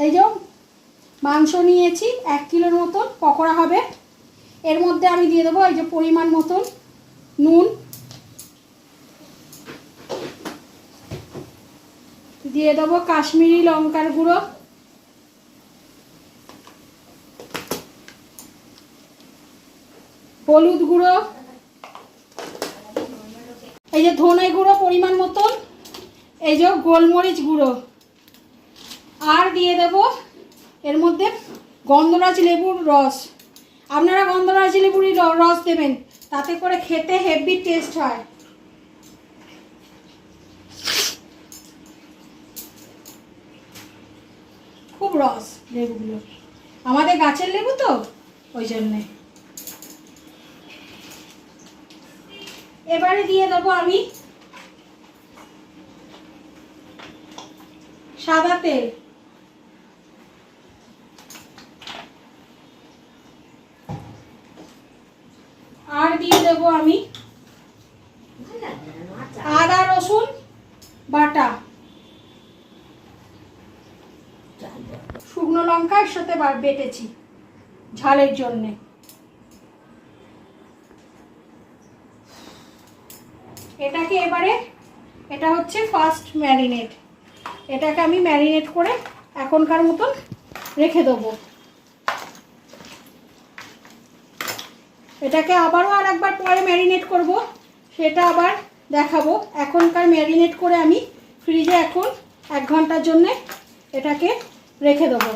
এই যে মাংস নিয়েছি 1 কিলোর মতন, পকোড়া হবে। এর মধ্যে আমি দিয়ে দেবো এই যে পরিমাণ মতন নুন, দিয়ে দেবো কাশ্মীরি লঙ্কার গুঁড়ো, হলুদ গুঁড়ো, এই যে ধনে গুঁড়ো পরিমাণ মতন, এই যে গোলমরিচ গুঁড়ো, আর দিয়ে দেব এর মধ্যে গন্ধরাজ লেবুর রস। আপনারা গন্ধরাজ লেবুর রস দেবেন, তাতে করে খেতে হেভি টেস্ট হয়। খুব রস লেবুগুলো, আমাদের গাছের লেবু তো ওই জন্যে। এবারে দিয়ে দেবো আমি সাদা তেল, আর দিয়ে দেবো আমি আদা রসুন বাটা, শুকনো লঙ্কা এর সাথে বেটেছি ঝালের জন্যে। এটাকে এবারে, এটা হচ্ছে ফার্স্ট ম্যারিনেট, এটাকে আমি ম্যারিনেট করে এখনকার মতন রেখে দেবো। এটাকে আবারও আর একবার পরে ম্যারিনেট করব, সেটা আবার দেখাবো। এখনকার ম্যারিনেট করে আমি ফ্রিজে এখন 1 ঘন্টার জন্য এটাকে রেখে দেবো।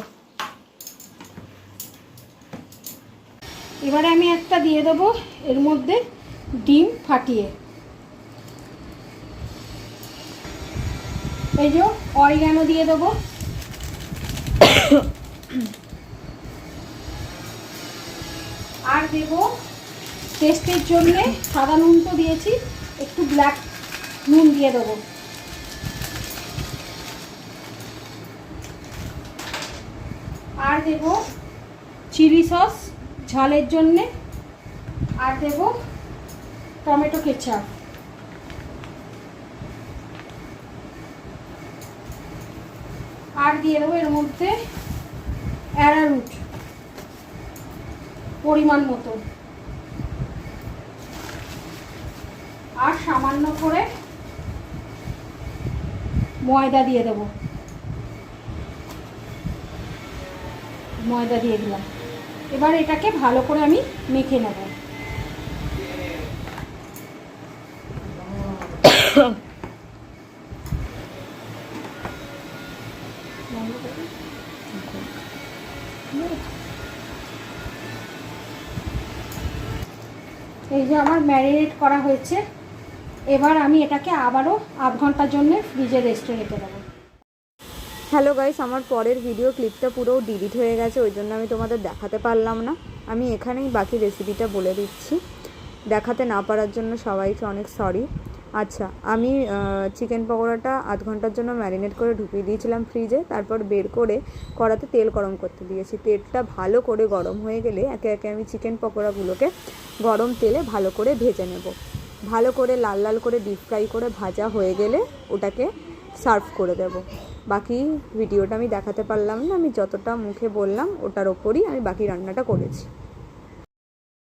এবারে আমি একটা দিয়ে দেবো এর মধ্যে ডিম ফাটিয়ে, এই যে অরিগানো দিয়ে দেবো, আর দেব টেস্টের জন্যে সাদা নুন তো দিয়েছি, একটু ব্ল্যাক নুন দিয়ে দেবো। আর দেব চিলি সস ঝালের জন্যে, আর দেব টমেটো কেচাপ। আর দিয়ে দেবো এর মধ্যে অ্যারারুট পরিমাণ মতো, আর সামান্য করে ময়দা দিয়ে দেবো, ময়দা দিয়ে দিলাম। এবার এটাকে ভালো করে আমি মেখে নেব। এই যে আমার ম্যারিনেট করা হয়েছে, এবার আমি এটাকে আবারও 8 ঘন্টার জন্য ফ্রিজে রেস্টে রেখে দেবো। হ্যালো গাইস, আমার পরের ভিডিও ক্লিপটা পুরো ডিলিট হয়ে গেছে, ওই জন্য আমি তোমাদের দেখাতে পারলাম না। আমি এখানেই বাকি রেসিপিটা বলে দিচ্ছি, দেখাতে না পারার জন্য সবাইকে অনেক সরি। আচ্ছা, আমি চিকেন পকোড়াটা 8 ঘন্টার জন্য ম্যারিনেট করে ঢুকিয়ে দিয়েছিলাম ফ্রিজে, তারপর বের করে কড়াতে তেল গরম করতে দিয়েছি। তেলটা ভালো করে গরম হয়ে গেলে একে একে আমি চিকেন পকোড়াগুলোকে গরম তেলে ভালো করে ভেজে নেব। ভালো করে লাল লাল করে ডিপ ফ্রাই করে ভাজা হয়ে গেলে ওটাকে সার্ভ করে দেব। বাকি ভিডিওটা আমি দেখাতে পারলাম না, আমি যতটা মুখে বললাম ওটার ওপরই আমি বাকি রান্নাটা করেছি।